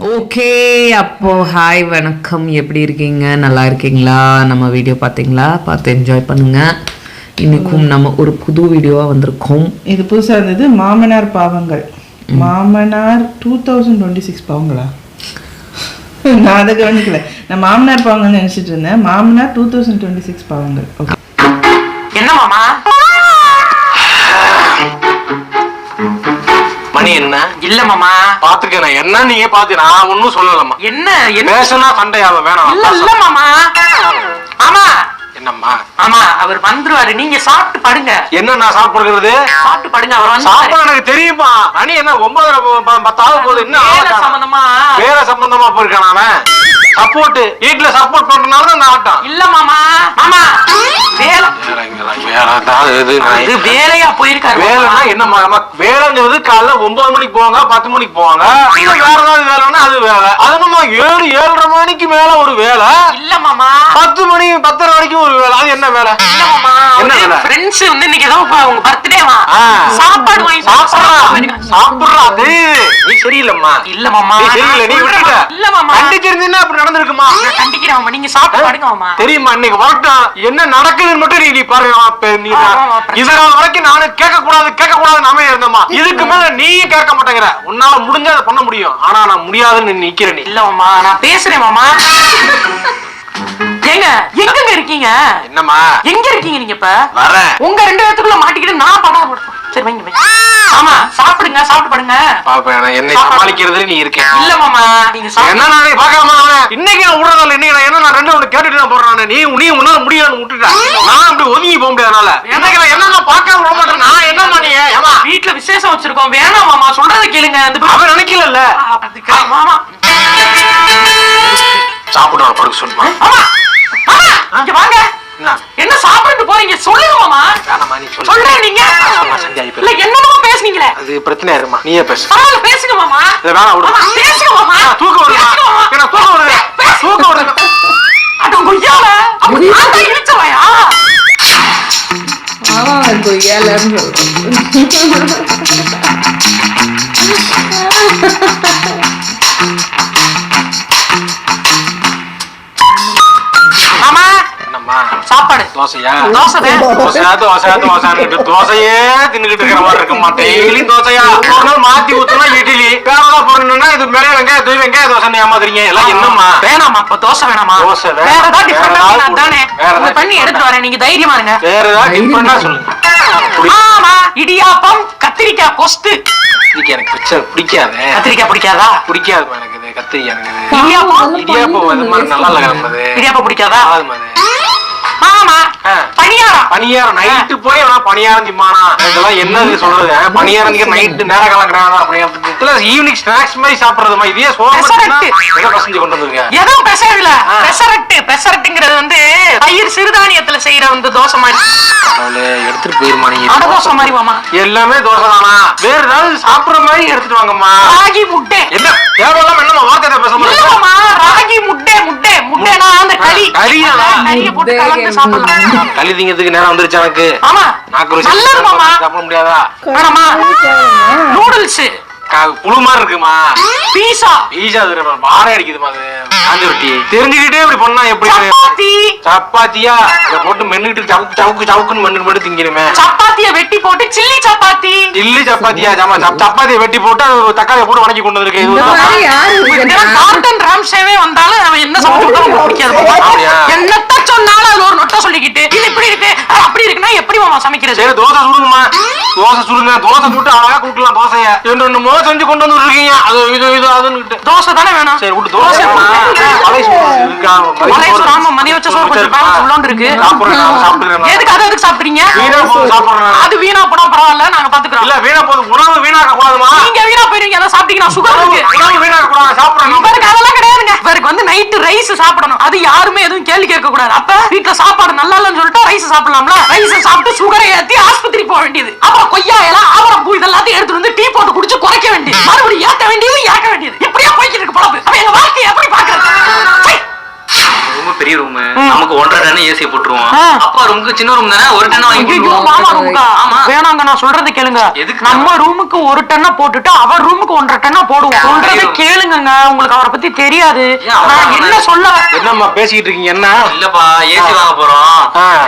Okay, அப்போ hi வணக்கம், எப்படி இருக்கீங்க? நல்லா இருக்கீங்களா? நம்ம வீடியோ பார்த்தீங்களா? பார்த்து என்ஜாய் பண்ணுங்க. இன்னைக்கும் நம்ம ஒரு புது வீடியோவா வந்திருக்கோம். இது புதுசாக இருந்தது. மாமனார் பாவங்கள். மாமனார் 2026 பாவங்களா? நான் அதை கவனிக்கல. நான் மாமனார் பாவங்கள் நினைச்சிட்டு இருந்தேன். மாமனார் 2026 பாவங்கள். ஓகே, என்ன மாமா மணி என்ன இல்ல மாமா பாத்துக்கிறேன். என்ன நீங்க பாத்து நான் ஒன்னும் சொல்லலம்மா. என்ன பேசனா சண்டையாவ வேணாம். இல்ல இல்ல மாமா. ஆமா என்னம்மா? ஆமா, அவர் வந்துருவாரு. நீங்க சாப்பிட்டு படுங்க. என்ன நான் சாப்பிடுறது? சாப்பிட்டு படுங்க. அவர் வந்து சாப்பிட எனக்கு தெரியுமா. மணி என்ன 9:10 போகுது. என்ன சம்பந்தமா வேற சம்பந்தமா போயிருக்கான் அவன். சப்போர்ட் வீட்டுல சப்போர்ட் பண்றதுனால தான் ஆட்டம். இல்ல மாமா. மாமா வேலை இது வேலையா போயிருக்காரு. வேலைன்னா என்னம்மா? வேலைங்கிறது காலைல 9 மணிக்கு போவாங்க, 10 மணிக்கு போவாங்க. வேற ஏதாவது வேலைன்னா அது வேலை. அது நம்ம 7-7:30 மணிக்கு மேல ஒரு வேலை. இல்ல மாமா 10 மணி 10:30 வரைக்கும் ஒரு வேலை. அது என்ன வேலை? இல்ல மாமா, என்ன வேலை? ஃப்ரெண்ட்ஸ் வந்து இன்னைக்கு ஏதோ உங்க பர்த்டேவா சாப்பாடு வாங்கி சாப்பிடுறா. அது நீ சரியில்லம்மா. இல்ல மாமா நீ சரியில்லை. நீ விட்டுட்ட. இல்ல மாமா, கண்டிச்சிருந்தீன்னா அப்படி நடந்திருக்குமா? கண்டிக்கிறேன் மாமா. நீங்க சாப்பிட்டு படுங்க மாமா. தெரியுமா இன்னைக்கு வரட்டும் என்ன நடக்குதுன்னு மட்டும் நீ பாருங்க. இதனால வரைக்கும் நானு கேட்க கூடாது நாம இருந்தோமா. இதுக்கு மேல நீயும் கேட்க மாட்டேங்கிற. உன்னால முடிஞ்சா அதை பண்ண முடியும். ஆனா நான் முடியாதுன்னு நிக்கிறேன். இல்ல மாமா, நான் பேசுறேன் மாமா. ஏங்க எங்க இருக்கீங்க? என்னம்மா எங்க இருக்கீங்க நீங்க? இப்ப வரேன். உங்க 2 பேத்துக்குள்ள மாட்டிக்கிட்டு நான் படம் போடுறேன். சரி வைங்க வைங்க. ஆமா சாப்பிடுங்க, சாப்பிட்டு படுங்க. பாப்பேன் என்னை சமாளிக்கிறதுல நீ இருக்க. இல்ல மாமா நீங்க என்ன நானே பார்க்காம இன்னைக்கு நான் விடுறதால இன்னைக்கு நான் என்ன 2 கேட்டுட்டு தான் போடுறேன். நீ உன்னால முடியாதுன்னு விட்டுட்டேன். நான் அப்படி ஒதுங்கி போக முடியாதனால எனக்கு நான் என்ன பார்க்காம விட மாட்டேன். நான் என்னம்மா நீ வீட்டுல விசேஷம் வச்சிருக்கோம். வேணாம் மாமா, சொல்றதை கேளுங்க. அவன் நினைக்கல. மாமா சாப்பிட படுக்க சொல்லுமா. இங்க வாங்க. என்ன சாப்பிட்டு போறீங்க? சொல்லுங்க மாமா. சொல்றேன் நீங்க இல்ல என்னமோ பேசுனீங்களே. அது பிரச்சனை இருமா. நீயே பேசு. பேசுங்க மாமா. இல்ல வேணாம் விடு. பேசுங்க மாமா. தூக்கம் வருது. என்ன தூக்கம் வருது? தூக்கம் வருது. அட கொய்யால அப்ப இழுச்சவையா? கொய்யாலன்னு மாமா என்னம்மா சாப்பாடு தோசையா? தோசையே தின்னுகிட்டு இருக்கிற மாதிரி இருக்குமா? டெய்லி தோசையா? ஒரு நாள் மாத்தி ஊத்துனா இட்லி. வேறதா போடணும்னா இது மேல வெங்காய தோசை ஏமாத்துறீங்க. எல்லாம் என்னம்மா? வேணாமா இப்ப தோசை வேணாமா? தோசை வேற ஏதாவது டிஃபரெண்டா தானே பண்ணி எடுத்து வரேன். நீங்க தைரியமா இருங்க. வேற ஏதாவது டிஃபரெண்டா சொல்லுங்க. ஆமா இடியாப்பம் கத்திரிக்காய் கொஸ்து. எனக்கு பிடிக்காது. கத்திரிக்காய் பிடிக்காதா? பிடிக்காது எனக்கு. கத்திரிக்காய் இடியாப்பம் நல்லா இல்ல. இடியாப்பம் பிடிக்காதா? ஆமா பணியாரம் நைட்டு போய் பணியாரம் திம்மானா இதெல்லாம் என்னது சொல்றது? பணியாரம் நைட்டு நேரம் கலங்குறாங்க. அப்படியே ஈவினிங் ஸ்நாக்ஸ் மாதிரி சாப்பிடுறதுமா? இதே பசஞ்சு கொண்டு வந்துருங்க. எதுவும் பெசரட்ல பெசரட்டுங்கிறது வந்து பயிர் சிறுதானியத்துல செய்யற வந்து தோசை மாதிரி. எடுத்துட்டு போயிருமா? அட தோசை மாதிரி மாமா. எல்லாமே தோசை தானா? வேற ஏதாவது சாப்பிடுற மாதிரி எடுத்துட்டு வாங்கம்மா. ராகி முட்டை. என்ன தேவையில்லாம என்னமா வார்த்தை பேச முடியும்? ராகி முட்டைனா அந்த களி போட்டு கலந்து சாப்பிடலாம். களி திங்கிறதுக்கு நேரம் வந்துருச்சு எனக்கு. ஆமா நாக்கு ருசி சாப்பிட முடியாதா? வேணாமா? நூடுல்ஸ் புழு மாதிரி இருக்குமா? பீஸா பாறை அடிக்குதுமா? அது தெரிஞ்சுக்கிட்டே இப்படி பண்ணா எப்படி? சப்பாத்தியா இத போட்டு மென்னுட்டு சவுக்குன்னு மென்னு திங்கணுமே. சப்பாத்திய வெட்டி போட்டு சில்லி சப்பாத்தியா? சப்பாத்தியை வெட்டி போட்டு தக்காளியை போட்டு வணக்கி கொண்டு வந்திருக்கு. வந்தாலும் அவன் என்ன பிடிக்காது. என்னத்த சொன்னாலும் அது ஒரு நொட்ட சொல்லிக்கிட்டு இது இப்படி இருக்கு அப்படி இருக்குன்னா எப்படி மாமா சமைக்கிறது? சரி தோசை சுடுங்கம்மா. தோசை சுட்டு அழகா கூட்டலாம். தோசைய ரெண்டு செஞ்சு கொண்டு வந்து இருக்கீங்க. அது இது அதுன்னு தோசை தானே வேணும். சரி விட்டு தோசை மதிய வச்ச சோறு கொஞ்சம் உள்ளோண்டு இருக்கு. எதுக்கு அதுக்கு சாப்பிடுறீங்க? அது வீணா போனா பரவாயில்ல, நாங்க பாத்துக்கிறோம். இல்ல வீணா போது உணவு வீணாக்க கூடாதுமா. நீங்க வீணா போயிருவீங்க. அதான் சாப்பிட்டீங்கன்னா சுகர் இருக்கு. உணவு வீணாக்க கூடாது. சாப்பிடணும். இவருக்கு அதெல்லாம் கிடையாதுங்க. இவருக்கு வந்து நைட்டு ரைஸ் சாப்பிடணும். அது யாருமே எதுவும் கேள்வி கேட்க கூடாது. அப்ப வீட்டுல சாப்பாடு நல்லா இல்லன்னு சொல்லிட்டு ரைஸ் சாப்பிடலாம்ல. ரைஸ் சாப்பிட்டு சுகரை ஏத்தி ஆஸ்பத்திரி போக வேண்டியது. அப்புறம் கொய்யா இலை ஆவரம் பூ இதெல்லாத்தையும் எடுத்துட்டு வந்து டீ போட்டு குடிச்சு குறைக்க வேண்டியது. மறுபடியும் ஏத்த வேண்டியது ஏற்க வேண்டியது. இப்படியா போய்கிட்டு இருக்கு பொழப்பு. அப்ப எங்க வாழ்க்கையை எப்படி பாக்குறது? ரொம்ப பெரிய ரூம். நமக்கு 1.5 டன் ஏசி போட்டுருவோம். அப்பா ரூமுக்கு சின்ன ரூம் தானே, ஒரு டென்ன வாங்கி ஐயோ மாமா ரூமுக்கா? ஆமா. வேணாங்க, நான் சொல்றது கேளுங்க. எதுக்கு? நம்ம ரூமுக்கு ஒரு டன்னா போட்டுட்டு அவர் ரூமுக்கு 1.5 டன்னா போடுவோம். சொல்றதை கேளுங்க, உங்களுக்கு அவரை பத்தி தெரியாது. நான் என்ன சொல்ல என்னம்மா பேசிக்கிட்டு இருக்கீங்க? என்ன இல்லப்பா, ஏசி வாங்க போறோம்.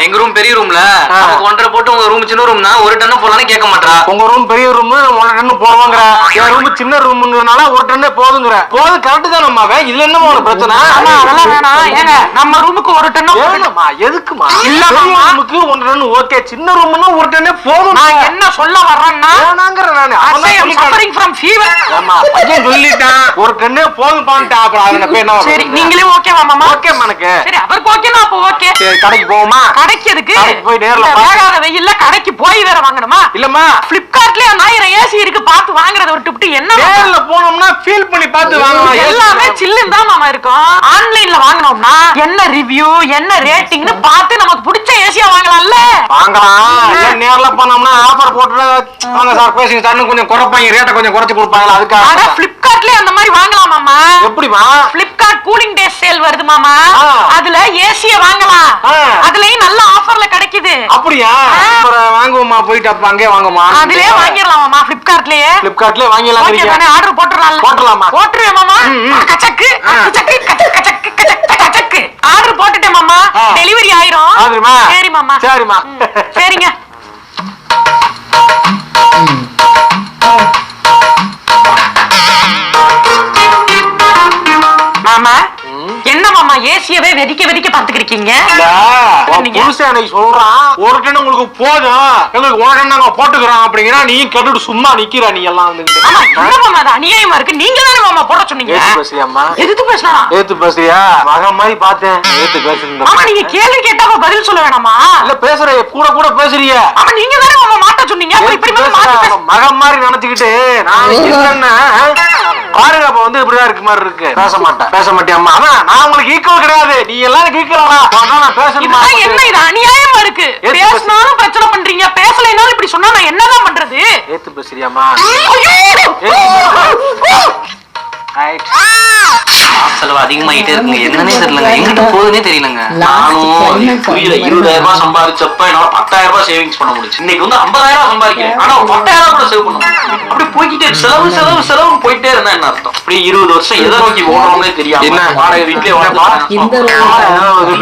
எங்க ரூம் பெரிய ரூம்ல, நமக்கு 1.5 போட்டு உங்க ரூம் சின்ன ரூம்னா ஒரு டன்னு போடலாம்னு கேட்க மாட்டா. உங்க ரூம் பெரிய ரூம் 1 டன் போடுவாங்கற, என் ரூம் சின்ன ரூம்ங்கறனால 1 டன் போதுங்கற. போது கரெக்ட் தான் அம்மாவே. இதுல என்னமா ஒரு பிரச்சனை? ஆமா, அதெல்லாம் வேணாம். ஏங்க நம்ம ரூமுக்கு ஒரு டன்னா ஏனம்மா எதுக்குமா? இல்ல மாமா, ரூமுக்கு 1 டன் ஓகே, சின்ன ரூம்னா 1 டன் போதும். நான் என்ன சொல்ல வர்றேன்னா, வேணாங்கற நானு I am suffering from fever. அம்மா பையன் சொல்லிட்டான் 1 டன் போதும் பான்ட்டா. அப்புறம் அதுல போய் என்ன? சரி, நீங்களே ஓகேவா மாமா? ஓகே எனக்கு. சரி, அவருக்கு ஓகேனா அப்ப ஓகே. சரி, கடைக்கு போவோமா? கடைக்கு எதுக்கு? கடைக்கு போய் நேர்ல வேகாத வெயில்ல கடைக்கு போய் வேற வாங்கணுமா? இல்லம்மா, Flipkartலயே 1000 ஏசி இருக்கு, பார்த்து வாங்குறத விட்டுட்டு என்ன நேர்ல போனோம்னா ஃபீல் பண்ணி பார்த்து வாங்கலாம். எல்லாமே சில்லுன்னு தான் மாமா இருக்கும். ஆன்லைன்ல வாங்குனோம்னா என்ன ரிவ்யூ, என்ன ரேட்டிங்னு பார்த்து நமக்கு பிடிச்ச ஏசியா வாங்கலாம்ல. வாங்கலாம். ஏன் நேர்ல போனோம்னா ஆஃபர் போட்டு வாங்க சார், பேசுங்க சார், கொஞ்சம் குறைப்பாங்க, ரேட்டை கொஞ்சம் குறைச்சு கொடுப்பாங்களா? அதுக்காக அட Flipkartலயே அந்த மாதிரி வாங்கலாம் மாமா. எப்படிமா? Flipkart கூலிங் டே சேல் வருது மாமா. அதுல ஏசிய வாங்கலாம். அதுலயும் நல்ல ஆஃபர்ல கிடைக்குது. அப்படியா? அப்புறம் வாங்குவோமா, போயிட்டு அப்ப அங்கே வாங்குமா? அதுலயே வாங்கிடலாம் மாமா. Flipkartலயே வாங்கிடலாம். ஓகே தானே? ஆர்டர் போட்டுறலாம். போட்டுடலாமா? போட்டுருவேன் மாமா. கச்சக்கு கச்சக்கு கச்சக்கு கச்சக்கு கச்சக்கு ஆர்டர் போட்டுட்டேன் மாமா. டெலிவரி ஆயிரும். ஆகுமா? சரி மாமா. சரிமா. சரிங்க. மாமா, என்ன மாமா ஏசியவே வெதிக்க வெதிக்க பாத்துக்கிருக்கீங்க? புருஷன் எனக்கு சொல்றான் 1 டன் உங்களுக்கு போதும், எங்களுக்கு 1 டன் நாங்க போட்டுக்கிறோம் அப்படிங்கிறா. நீ கேட்டுட்டு சும்மா நிக்கிறா. நீ எல்லாம் வந்து ஆமா, என்ன மாமா அது அநியாயமா இருக்கு. நீங்க தானே மாமா போட சொன்னீங்க. பேசுறியாம்மா? எதுக்கு பேசுறாரா? ஏத்து பேசுறியா? மகன் மாதிரி பார்த்தேன். ஏத்து பேசுறீங்க. ஆமா, நீங்க கேள்வி கேட்டா பதில் சொல்ல வேணாமா? இல்ல பேசுற கூட கூட பேசுறிய. ஆமா, நீங்க தானே மாமா மாட்ட சொன்னீங்க. அப்ப இப்படி மாத்தி மகன் மாதிரி நினைச்சுக்கிட்டு நான் இல்லன்னா பாருங்க, அப்ப வந்து இப்படிதான் இருக்கு மாதிரி இருக்கு. பேச மாட்டியாம்மா? ஆனா நான் உங்களுக்கு ஈக்குவல் கிடையாது. நீ எல்லாரும் ஈக்குவலா நான் பேசணுமா? என்ன இது அநியாயமா இருக்கு. பேசினாலும் பிரச்சனை பண்றீங்க, பேசலைனாலும் இப்படி சொன்னா நான் என்னதான் பண்றது? ஏத்து பேசுறியாம்மா? செலவு அதிகமாயிட்டே இருக்குங்க. என்னன்னே தெரியலங்க, எங்கிட்ட போகுதுன்னே தெரியலங்க. நானும் புரியல. 20,000 ரூபாய் சம்பாதிச்சப்ப என்னால 10,000 ரூபாய் சேவிங்ஸ் பண்ண முடிச்சு. இன்னைக்கு வந்து 50,000 சம்பாதிக்கிறேன், ஆனா 10,000 கூட சேவ் பண்ண முடியும். அப்படி போய்கிட்டே செலவு செலவு செலவு போயிட்டே இருந்தா என்ன அர்த்தம்? அப்படி 20 வருஷம் எதை நோக்கி ஓடுறோம்னே தெரியாம என்ன வாடகை வீட்லயே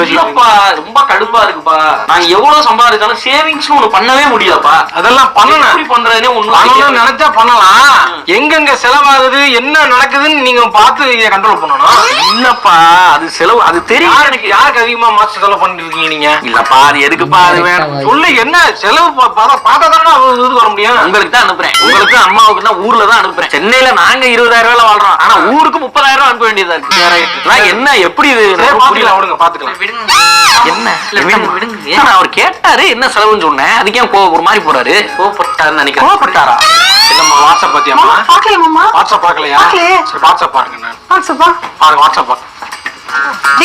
இல்லப்பா, ரொம்ப கடுப்பா இருக்குப்பா. நாங்க எவ்வளவு சம்பாதிச்சாலும் சேவிங்ஸ் ஒண்ணு பண்ணவே முடியாதுப்பா. அதெல்லாம் பண்ணணும். எப்படி பண்றதுனே ஒண்ணு நினைச்சா பண்ணலாம். எங்கெங்க செலவாகுது, என்ன நடக்குதுன்னு நீங்க பார்த்து இதை கண்ட்ரோல் பண்ணணும். இல்லப்பா, அது செலவு, அது தெரியும் எனக்கு. யாருக்கு அதிகமா மாசம் செலவு பண்ணிட்டு இருக்கீங்க நீங்க? இல்லப்பா, அது எதுக்குப்பா? அது வேணும் சொல்லு. என்ன செலவு பார்த்தா தானே இதுக்கு வர முடியும். உங்களுக்கு தான் அனுப்புறேன், உங்களுக்கு அம்மாவுக்கு தான் ஊர்ல தான் அனுப்புறேன். சென்னையில நாங்க 20,000 ரூபாய் வாழ்றோம், ஆனா ஊருக்கு 30,000 ரூபாய் அனுப்ப வேண்டியதா இருக்கு. என்ன எப்படி இது? பாத்துக்கலாம். என்ன விடுங்க. ஏன்னா அவர் கேட்டாரு என்ன செலவுன்னு சொன்னேன், அதுக்கே ஒரு மாதிரி போறாரு. கோவப்பட்டாருன்னு நினைக்கிறேன். கோவப்பட்டாரா? என்னம்மா வாட்ஸ்அப் பாத்தியாமா? பாக்கலையா மாமா? வாட்ஸ்அப் பாக்கலையா? சரி வாட்ஸ்அப் பாருங்க. நான் வாட்ஸ்அப்பா பாருங்க வாட்ஸ்அப்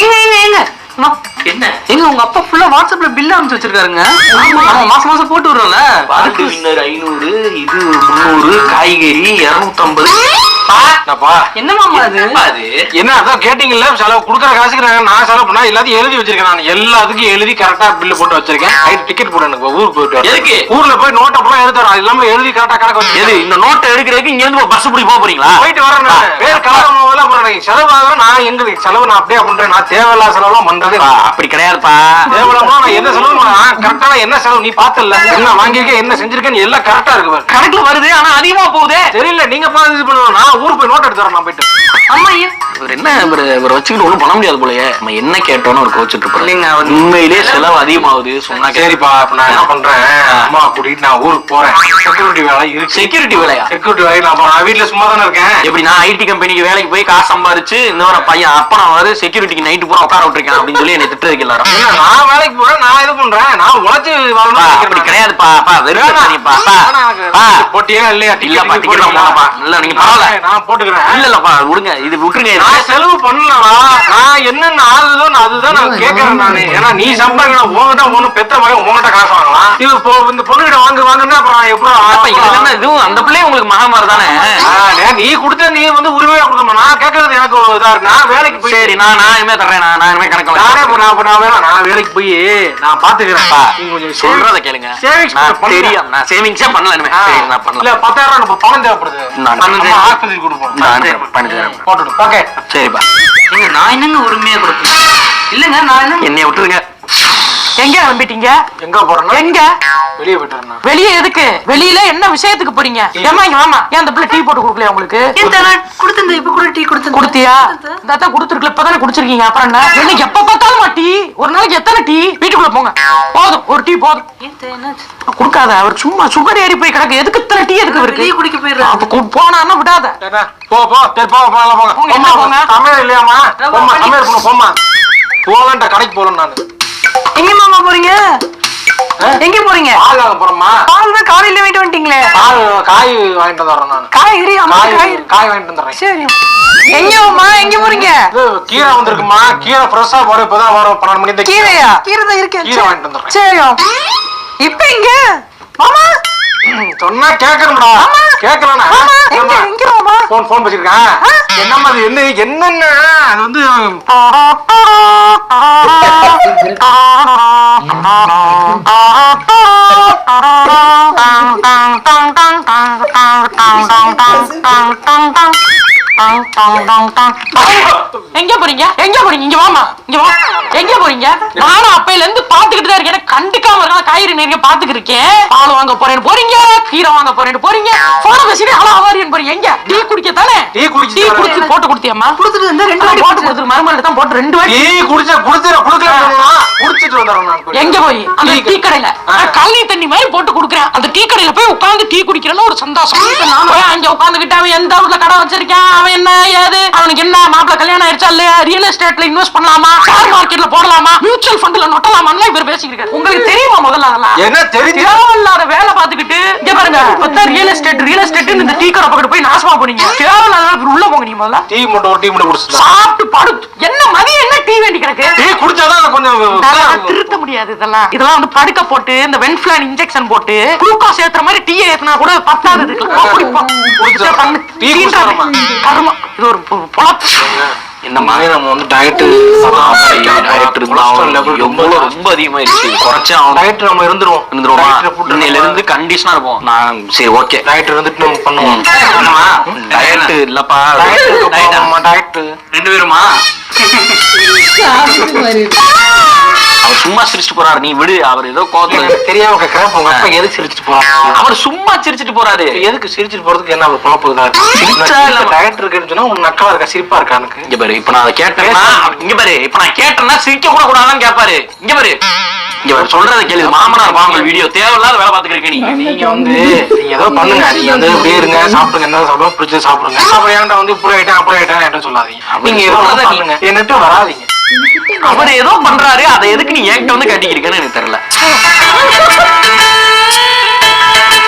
எங்க என்ன எங்க உங்க அப்பா ஃபுல்லா வாட்ஸ்அப்ல பில் அனுப்பிச்சு வச்சிருக்காருங்க. மாசம் மாசம் போட்டு விடுறோம்ல. அதுக்கு வின்னர் 500, இது 300, காய்கறி 250. என்ன மாமா அது? என்ன அதான் கேட்டீங்கல்ல, செலவு குடுக்கற காசுக்கு நான் செலவு பண்ணா எல்லாத்தையும் எழுதி வச்சிருக்கேன். நான் எல்லாத்துக்கும் எழுதி கரெக்டா பில்லு போட்டு வச்சிருக்கேன். டிக்கெட் போட எனக்கு ஊருக்கு போயிட்டு எதுக்கு? ஊர்ல போய் நோட்டை அப்புறம் எழுதி தரோம். அது இல்லாம எழுதி கரெக்டா கணக்கு வச்சு எது இந்த நோட்டை எடுக்கிறதுக்கு இங்க இருந்து பஸ் பிடி போறீங்களா? போயிட்டு வரேன். பேர் கலவரம் அப்புறம் செலவு ஆகும். நான் எங்களுக்கு செலவு நான் அப்படியே பண்றேன். நான் தேவையில்லாத செலவுலாம் பண்றது அப்படி கிடையாதுப்பா. தேவையில்லாம நான் என்ன செலவு கரெக்டா என்ன செலவு நீ பார்த்தல, என்ன வாங்கியிருக்கேன், என்ன செஞ்சிருக்கேன்னு எல்லாம் கரெக்டா இருக்கு. கணக்குல வருது, ஆனா அதிகமா போகுதே. தெரியல, நீங்க பார்த்து இது பண்ணுவோம். நான் ஊருக்கு போய் நோட் எடுத்து வரேன். நான் போயிட்டு இவர் என்ன இவர் வச்சுக்கிட்டு ஒண்ணும் பண்ண முடியாது போலயே. நம்ம என்ன கேட்டோன்னு ஒரு கோச்சிட்டு இருப்போம். உண்மையிலேயே செலவு அதிகமாகுது சொன்னா. சரிப்பா, இப்ப நான் என்ன பண்றேன், அம்மா கூட்டிட்டு நான் ஊருக்கு போறேன். செக்யூரிட்டி வேலை இருக்கு. செக்யூரிட்டி வேலையா? செக்யூரிட்டி வேலை. நான் வீட்டுல சும்மா தானே இருக்கேன். எப்படி நான் ஐடி கம்பெனிக்கு வேலைக்கு போய் காசு சம்பாரிச்சு இன்னொரு பையன் அப்ப நான் வந்து செக்யூரிட்டிக்கு நைட்டு பூரா உட்கார விட்டுருக்கேன் அப்படின்னு சொல்லி என்னை திட்டு வைக்கலாம். நான் வேலைக்கு போறேன், நான் இது பண்றேன், நான் உழைச்சு வரணும். அப்படி கிடையாதுப்பா. போட்டியா இல்லையா? இல்லப்பா, டிக்கெட் போனப்பா. இல்ல நீங்க பரவாயில்ல, நான் போட்டுக்கிறேன். இல்லப்பா விடுங்க, இது விட்டுருங்க. நான் செலவு பண்ணலடா. நான் என்னென்ன ஆகுதோ அதுதான் நான் கேட்கறேன் நானு. ஏன்னா நீ சம்பாதிக்கணும், உங்ககிட்ட ஒண்ணு பெத்த மகன் உங்ககிட்ட காசு வாங்கலாம். இது இந்த பொண்ணுகிட்ட வாங்குன்னா அப்புறம் எப்படி? இதுவும் அந்த பிள்ளைய உங்களுக்கு மகாமாரி தானே. நீ கொடுத்த நீ வந்து உரிமையா கொடுக்கணும். நான் கேட்கறது எனக்கு இதா இருக்கு. நான் வேலைக்கு போய் சரி நான் இனிமே தர்றேன். நான் இனிமே கணக்கு நானே நான் வேலைக்கு போய் நான் பாத்துக்கிறேன்ப்பா. நீங்க கொஞ்சம் சொல்றத கேளுங்க. சேவிங்ஸ் தெரியும், நான் சேவிங்ஸே பண்ணல இனிமே. நான் பண்ணல. இல்ல 10,000 ரூபாய் பணம் தேவைப்படுது. நான் ஆஸ்பத்திரி கொடுப்போம். பண்ணி தரேன். போட்டுடு. ஓகே சரிப்பா. நான் என்னங்க உரிமையா கொடுப்பேன்? இல்லங்க நான் என்ன என்னைய விட்டுருங்க. எங்க கிளம்பிட்டீங்க? எங்க போறேன்னா எங்க வெளியே போயிட்டு வெளியே எதுக்கு? வெளியில என்ன விஷயத்துக்கு போறீங்க? ஏமா இங்க வாமா. ஏன் அந்த பிள்ளை டீ போட்டு கொடுக்கலையா உங்களுக்கு? கொடுத்தேன், இப்ப கூட டீ கொடுத்தேன். குடுத்தியா? இதான் கொடுத்துருக்கல, இப்பதானே குடிச்சிருக்கீங்க. அப்புறம் என்ன எப்ப பார்த்தாலும் டீ? ஒரு நாளைக்கு எத்தனை டீ? வீட்டுக்குள்ள போங்க, போதும், ஒரு டீ போதும். குடுக்காத, அவர் சும்மா சுகர் ஏறி போய் கிடக்கு. எதுக்கு இத்தனை டீ எதுக்கு இருக்கு? டீ குடிக்க போயிடுறேன். போனா விடாத. போ போ சரி போங்க போங்க போங்க போங்க. சமையல் இல்லையாமா? போமா சமையல் பண்ண போமா. போகலான்டா, கடைக்கு போறேன் நானு. எங்க மாமா போறீங்க? எங்க போறீங்க? பால் வாங்க போறோமா? பால் தான் காலையில வாங்கிட்டு வந்துட்டீங்களே. பால் காய் வாங்கிட்டு வந்துடுறேன் நான். காய்கறி காய் வாங்கிட்டு வந்துடுறேன். சரி. எங்க மாமா எங்க போறீங்க? கீரை வந்திருக்குமா? கீரை ஃப்ரெஷ்ஷா வரும். இப்பதான் வரும் 12 மணி. இந்த கீரையா? கீரை தான் இருக்கு. கீரை வாங்கிட்டு வந்துடுறேன். சரி. இப்ப எங்க மாமா? சொன்னா கேட்கணும்டா. கேட்கலனா எங்க மாமா? போன் வச்சிருக்கேன். என்னம்மா அது? என்னென்ன அது வந்து எங்க போறீங்க? எங்க போறீங்க? இங்க வாமா, இங்க வா. எங்க போறீங்க? நானும் அப்பையில இருந்து பாத்துக்கிட்டு தான் இருக்கேன். கண்டுக்காம இருக்க காய்கறி நிறைய பாத்துக்கிட்டு இருக்கேன். பால் வாங்க போறேன்னு போறீங்க, கீரை வாங்க போறேன்னு போறீங்க, போன பேசிட்டு ஹலோ ஹவாரின்னு போறீங்க. எங்க டீ குடிக்க தானே? டீ குடிச்சு போட்டு கொடுத்தியாமா? கொடுத்துட்டு வந்து 2 வாட்டி போட்டு கொடுத்துரு. மருமகள் தான் போட்டு 2 வாட்டி டீ குடிச்சிட்டு வந்துடுறேன். எங்க போய் அந்த டீ கடையில கழனி தண்ணி மாதிரி போட்டு குடுக்குறேன். அந்த டீ கடையில போய் உட்கார்ந்து டீ குடிக்கிறேன்னு ஒரு சந்தோஷம். நானும் போய் அங்க உட்காந்துக்கிட்டு அவன் எந்த ஊர்ல கடை வச்சிருக்கான், அவன் என்ன ஏது, அவனுக்கு என்ன மாப்பிள்ள கல்யாணம் ஆயிடுச்சா இல்லையா, ரியல் எஸ்டேட்ல இன்வெஸ்ட் பண்ணலாமா, ஷேர் மார்க்கெட்ல போடலாமா, மியூச்சுவல் ஃபண்ட்ல நொட்டலாமான்னு இவர் பேசிக்கிட்டு. உங்களுக்கு தெரியுமா முதல்ல அதெல்லாம்? என்ன தெரிஞ்சு தேவையில்லாத வேலை பார்த்துக்கிட்டு இங்க பாருங்க. இப்பதான் ரியல் எஸ்டேட் இந்த டீ கடை பக்கத்து போய் நாசமா போனீங்க. தேவையில்லாத உள்ள போங்க. நீங்க முதல்ல டீ மட்டும் ஒரு டீ மட்டும் குடிச்சிட்டு சாப்பிட்டு படுத்து என்ன மதியம் என்ன டீ வேண்டி கிடக்கு? டீ குடிச்சாதான் கொஞ்சம் திருத்த முடியாது. இதெல்லாம் வந்து படுக்க போட்டு இந்த வென்ஃபிளான் இன்ஜெக்ஷன் போட்டு குளுக்கோஸ் ஏத்துற மாதிரி டீ ஏத்துனா கூட பத்தாது. கர்மம். இது ஒரு பொழப்பு. என்னம்மா நம்ம வந்து டயட் ரொம்ப அதிகமாயிருச்சு. குறைச்சா டயட் நம்ம இருந்துருவோமா? இன்னையில இருந்து கண்டிஷனா இருப்போம். நான் சரி ஓகே டயட் இருந்துட்டு நம்ம பண்ணுவோம். டயட் இல்லப்பா, டயட் 2 பேருமா? அவர் சும்மா சிரிச்சுட்டு போறாரு, நீ விடு. அவர் ஏதோ கோவத்துல தெரியாம கேக்குறேன். உங்க அப்பா எதுக்கு சிரிச்சுட்டு போறாரு? அவர் சும்மா சிரிச்சுட்டு போறாரு. எதுக்கு சிரிச்சுட்டு போறதுக்கு என்ன ஒரு பொழப்புதா? டயட் இருக்குன்னு சொன்னா உன் நக்கலா இருக்கா, சிரிப்பா இருக்கா? எனக்கு இங்க பாரு, இப்ப நான் அதை கேட்டேன்னா இங்க பாரு, இப்ப நான் கேட்டேன்னா சிரிக்க கூட கூடாதான்னு கேட்பாரு. இங்க பாரு, இங்க பாரு, சொல்றதை கேளு. மாமனார் பாவங்கள் வீடியோ தேவையில்லாத வேலை பாத்துக்கிறீங்க. நீங்க வந்து நீங்க ஏதோ பண்ணுங்க. நீங்க வந்து அப்படியே இருங்க, சாப்பிடுங்க, என்ன சாப்பிடுங்க, பிடிச்சது சாப்பிடுங்க. அப்புறம் ஏன்டா வந்து இப்படி ஆயிட்டேன் என்கிட்ட சொல்லாதீங்க. நீங்க ஏதோ பண்ணுங்க, என்னட்டு வராதீங்க. அவர் ஏதோ பண்றாரு, அதை எதுக்கு நீ என்கிட்ட வந்து கட்டிக்கிறீங்கன்னு எனக்கு தெரியல.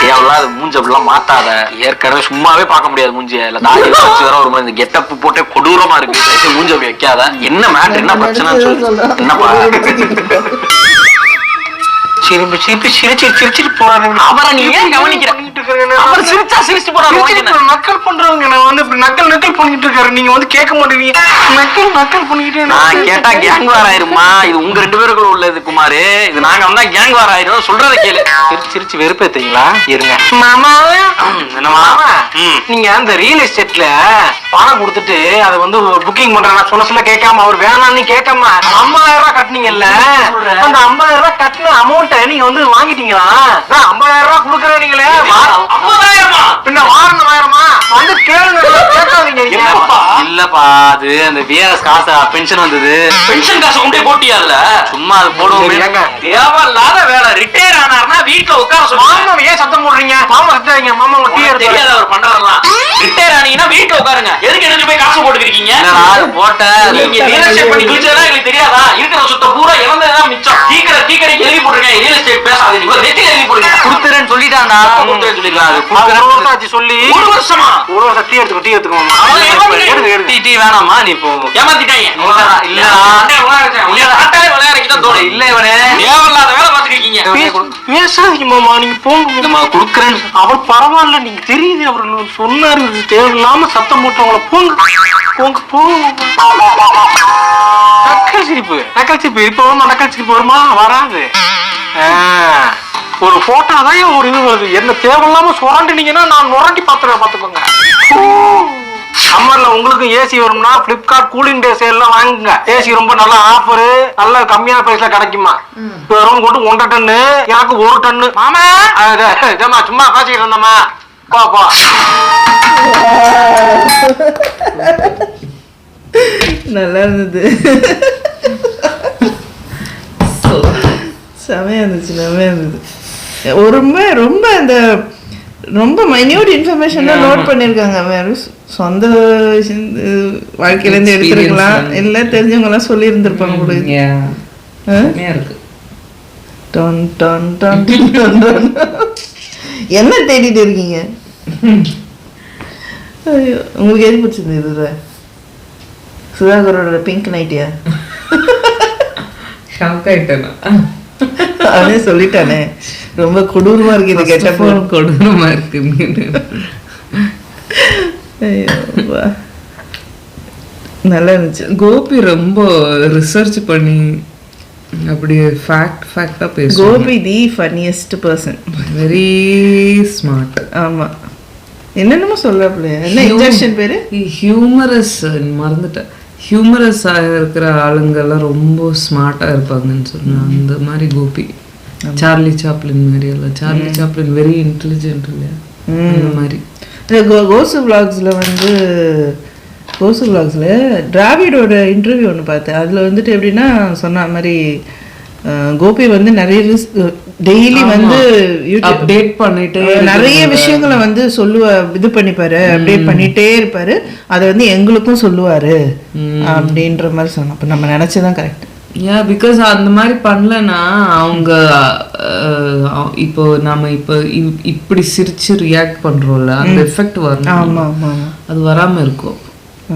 தேவையில்லாத மூஞ்சி அப்படிலாம் மாத்தாத. ஏற்கனவே சும்மாவே பார்க்க முடியாது மூஞ்சிய. இல்ல தாடி வச்சு வர ஒரு மாதிரி இந்த கெட்டப்பு போட்டே கொடூரமா இருக்கு. மூஞ்சி அப்படி வைக்காத. என்ன மேட்டர், என்ன பிரச்சனைன்னு சொல்லு. என்னப்பா சிரிச்சிட்டு போறாரு. அவரை நீ ஏன் கவனிக்கிற? அவர் சிரிச்சா சிரிச்சு போறாரு. நக்கல் பண்றவங்க வந்து இப்படி நக்கல் பண்ணிட்டு இருக்காரு. நீங்க வந்து கேட்க மாட்டேங்க. நக்கல் பண்ணிக்கிட்டே. நான் கேட்டா கேங் வார் ஆயிருமா? இது உங்க 2 பேருக்குள்ள உள்ளது குமாரு. இது நாங்க வந்தா கேங் வார் ஆயிரும். சொல்றத கேளு. சிரிச்சு வெறுப்பேத்தீங்களா? இருங்க மாமா. என்னமா? நீங்க அந்த ரியல் எஸ்டேட்ல பணம் கொடுத்துட்டு அதை வந்து புக்கிங் பண்றேன் சொல்ல கேட்காம, அவர் வேணான்னு கேட்காம 50,000 ரூபாய் கட்டினீங்கல்ல, அந்த 50,000 ரூபாய் கட்டின அமௌண்ட்டை நீங்க வந்து வாங்கிட்டீங்களா? 50,000 ரூபாய் கொடுக்குறேன். நீங்களே 50,000 பின்ன வாரணமாயிரமா வந்து கேளுங்க, கேட்காதீங்க. இல்லப்பா, அது அந்த விஆர்எஸ் காசு பென்ஷன் வந்தது. பென்ஷன் காசு கொண்டே போட்டியால சும்மா அது போடுவோம். தேவையில்லாத வேலை. ரிட்டையர் ஆனார்னா வீட்டுல உட்கார மாமா ஏன் சத்தம் போடுறீங்க? மாமா கத்துறீங்க. மாமா உங்க டீ தெரியாத அவர் பண்றாருலாம். ரிட்டையர் ஆனீங்கன்னா வீட்டுல உட்காருங்க. எதுக்கு எடுத்து போய் காசு போட்டுக்கிறீங்க? போட்ட நீங்க ரியல் எஸ்டேட் பண்ணி கிழிச்சதா எங்களுக்கு தெரியாதா? இருக்கிற சொத்தை பூரா இறந்ததுதான் மிச்சம். சீக்கிரம் டீ கடைக்கு எழுதி போட்டுருக்கேன், ரியல் எஸ்டேட் பேசாது, நீ நெத்தில எழுதி போடுங்க. கொடுத்துறேன்னு சொல்லிட்டான்டா. கொடுத்துறேன்னு சொல்லிருக்கான். அது ஒரு வருஷம் ஆச்சு சொல்லி. ஒரு வருஷமா? ஒரு வருஷம் டீ எடுத்துக்கோமா. டீ வேணாமா நீ போ. ஏமாத்திட்டாங்க. இல்ல அண்ணே விளையாடுறேன். உன்னை ஆட்டாவே விளையாடுறதுக்கு தான் தோணும். இல்ல இவனே தேவையில்லாத வேலை பார்த்துட்டு இருக்கீங்க. பேசாதீங்க மாமா, நீங்க போங்க. நம்ம கொடுக்குறேன்னு அவர் பரவாயில்ல, நீங்க தெரியுது அவர் சொன்னாரு, தேவையில்லாம சத்தம் போட்டவங்கள போங்க போங்க போங்க. நக்கல் சிரிப்பு இப்ப வருமா? நக்கல் சிரிப்பு வருமா? வராது. ஒரு போட்டோ தான் ஒரு இது வருது. என்ன தேவையில்லாம சுரண்டினீங்கன்னா நான் நுரண்டி பாத்துக்கோங்க. சம்மர்ல உங்களுக்கு ஏசி வரும்னா பிளிப்கார்ட் கூலிங் டே சேல்லாம் வாங்குங்க. ஏசி ரொம்ப நல்ல ஆஃபரு, நல்ல கம்மியான பிரைஸ்ல கிடைக்குமா. வெறும் கொண்டு 1.5 டன்னு, எனக்கு 1 டன்னு. மாமா சும்மா பேசிக்கிட்டு இருந்தம்மா. போ நல்லா இருந்தது. செமையா இருந்தது. ரொம்ப அந்த ரொம்ப மைன்யூட் இன்ஃபர்மேஷன்லாம் நோட் பண்ணியிருக்காங்க. வேற சொந்த வாழ்க்கையில இருந்து எடுத்துருக்கலாம், இல்ல தெரிஞ்சவங்க எல்லாம் சொல்லி இருந்திருப்பாங்க கூட. இருக்கு. என்ன தேடிட்டு இருக்கீங்க? ஐயோ, உங்களுக்கு எது பிடிச்சிருந்தது? இதுல சுதாகரோட பிங்க் நைட்டியா? ஷாக் ஆயிட்டேனா? அவனே சொல்லிட்டானே ரொம்ப கொடூரமா இருக்கு இது. கெட்டப்போ கொடூரமா இருக்கு. நல்லா இருந்துச்சு. கோபி ரொம்ப ரிசர்ச் பண்ணி அப்படியே ஃபேக்டா பேசுவாங்க. கோபி தி ஃபன்னியஸ்ட் பர்சன், வெரி ஸ்மார்ட். ஆமா, என்னென்னமோ சொல்றாப்ல. என்ன இன்ஜெக்ஷன் பேரு? ஹியூமரஸ், மறந்துட்டேன். ஹியூமரஸா இருக்கிற ஆளுங்கெல்லாம் ரொம்ப ஸ்மார்ட்டா இருப்பாங்கன்னு சொன்னா அந்த மாதிரி கோபி. சார்லி சாப்ளின் மாதிரி எல்லாம். சார்லி சாப்ளின் வெரி இன்டெலிஜென்ட் இல்லையா, அந்த மாதிரி. கோசு விளாக்ஸ்ல டிராவிடோட இன்டர்வியூ ஒன்று பார்த்தேன். அதில் வந்துட்டு எப்படின்னா சொன்ன மாதிரி கோபி வந்து நிறைய டெய்லி வந்து அப்டேட் பண்ணிட்டு நிறைய விஷயங்களை வந்து இது பண்ணிப்பாரு, அப்டேட் பண்ணிட்டே இருப்பாரு. அதை வந்து எங்களுக்கும் சொல்லுவாரு அப்படின்ற மாதிரி சொன்னோம். அப்போ நம்ம நினைச்சதான் கரெக்ட். பிகாஸ் அந்த மாதிரி பண்ணலன்னா அவங்க இப்போ நம்ம இப்போ இப்படி சிரிச்சு ரியாக்ட் பண்றோம்ல, அந்த எஃபெக்ட் வரும். ஆமா ஆமா, அது வராம இருக்கும்.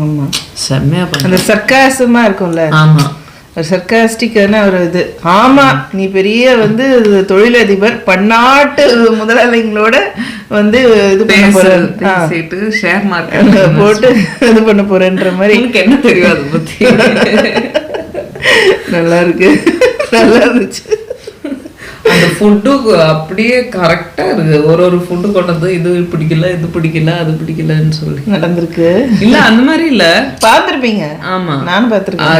ஆமா, செம்மையா பண்ண. அந்த சர்க்காசமா இருக்கும்ல. ஆமா, ஒரு சர்க்காஸ்டிக்கான ஒரு இது. ஆமா, நீ பெரிய வந்து தொழிலதிபர், பன்னாட்டு முதலாளிகளோட வந்து இது பண்ண பேசிட்டு ஷேர் மார்க்கெட் போட்டு இது பண்ண போறேன்ற மாதிரி. எனக்கு என்ன தெரியும் அதை பத்தி. நல்லா இருக்கு, நல்லா இருந்துச்சு. அந்த ஃபுட்டு அப்படியே கரெக்டா இருக்கு. ஒரு ஃபுட்டு கொண்டது இது பிடிக்கல, இது பிடிக்கல, அது பிடிக்கலன்னு சொல்லி நடந்திருக்கு. இல்ல அந்த மாதிரி இல்ல, பாத்திருப்பீங்க. ஆமா, நான் பாத்திருக்கேன்.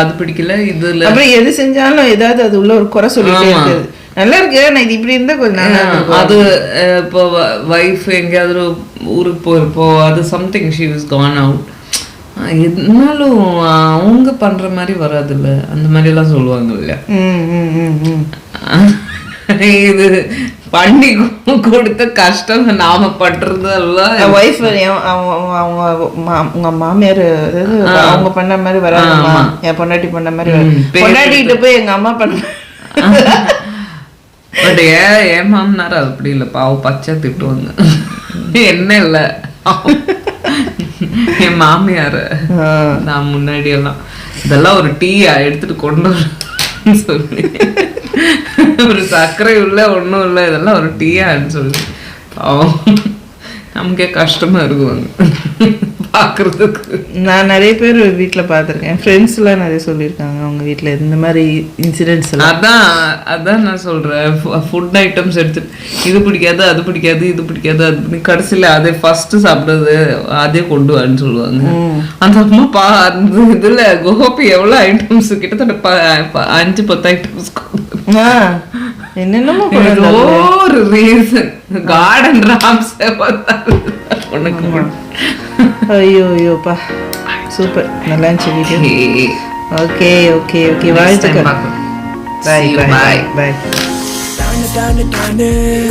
அது பிடிக்கல, இது இல்ல. அப்புறம் எது செஞ்சாலும் ஏதாவது அது உள்ள ஒரு குறை சொல்லிட்டே இருக்குது. நல்லா இருக்கு, நான் இது இப்படி இருந்தா கொஞ்சம் நல்லா இருக்கும். அது இப்போ வைஃப் எங்கேயாவது ஊருக்கு போயிருப்போம், அது something she was Khan out. இருந்தாலும் அவங்க பண்ற மாதிரி வராதுல்ல, அந்த மாதிரி எல்லாம் சொல்லுவாங்க இல்லையா. இது பண்ணி கொடுத்த கஷ்டம் நாம பண்றது எல்லாம் வைஃப் உங்க மாமியார் அவங்க பண்ண மாதிரி வராதுமா, என் பொண்டாட்டி பண்ண மாதிரி. பொண்டாட்டிகிட்ட போய் எங்க அம்மா பண்ண. பட் என் மாமனார் அப்படி இல்லை, பாவம் பச்சை திட்டுவாங்க. என்ன இல்லை, என் மாமியார் நான் முன்னாடி எல்லாம் இதெல்லாம் ஒரு டீ எடுத்துட்டு கொண்டு சொல்லி, ஒரு சர்க்கரை உள்ள ஒன்றும் இல்லை, இதெல்லாம் ஒரு டீயான்னு சொல்லி நமக்கே கஷ்டமா இருக்குவாங்க பார்க்கறதுக்கு. நான் நிறைய பேர் வீட்டில் பார்த்துருக்கேன், என் ஃப்ரெண்ட்ஸ்லாம் நிறைய சொல்லியிருக்காங்க அவங்க வீட்டில் இந்த மாதிரி இன்சிடென்ட்ஸ் எல்லாம். அதான் நான் சொல்கிறேன், ஃபுட் ஐட்டம்ஸ் எடுத்துட்டு இது பிடிக்காது, அது பிடிக்காது, இது பிடிக்காது, அது கடைசியில் அதே ஃபஸ்ட்டு சாப்பிட்றது அதே கொண்டு வான்னு சொல்லுவாங்க. அந்த அம்மா அந்த இதில் கோபி எவ்வளோ ஐட்டம்ஸ், கிட்டத்தட்ட 5-10 ஐட்டம்ஸ் என்னென்னமோ ஒரு ரீசன் கார்டன் ராம்ஸ் உனக்கு. ஐயோ ஐயோப்பா, சூப்பர், நல்லா இருந்துச்சு. ஓகே ஓகே ஓகே, வாழ்த்துக்கள். பாய் பாய் பாய். டானு டானு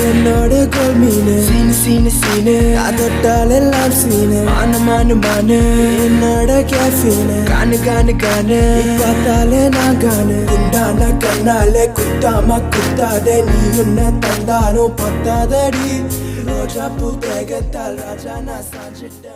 என்னோட கோல் மீனு சீனு சீனு சீனு அதொட்டால் எல்லாம் சீனு மானு மானு மானு என்னோட கேஃபீனு கானு கானு கானு பார்த்தாலே நான் கானு குண்டான கண்ணாலே குத்தாம குத்தாதே நீ உன்ன தந்தாலும் பத்தாதடி ரோஜா பூ தேகத்தால் ராஜா நான் சாஞ்சிட்டேன்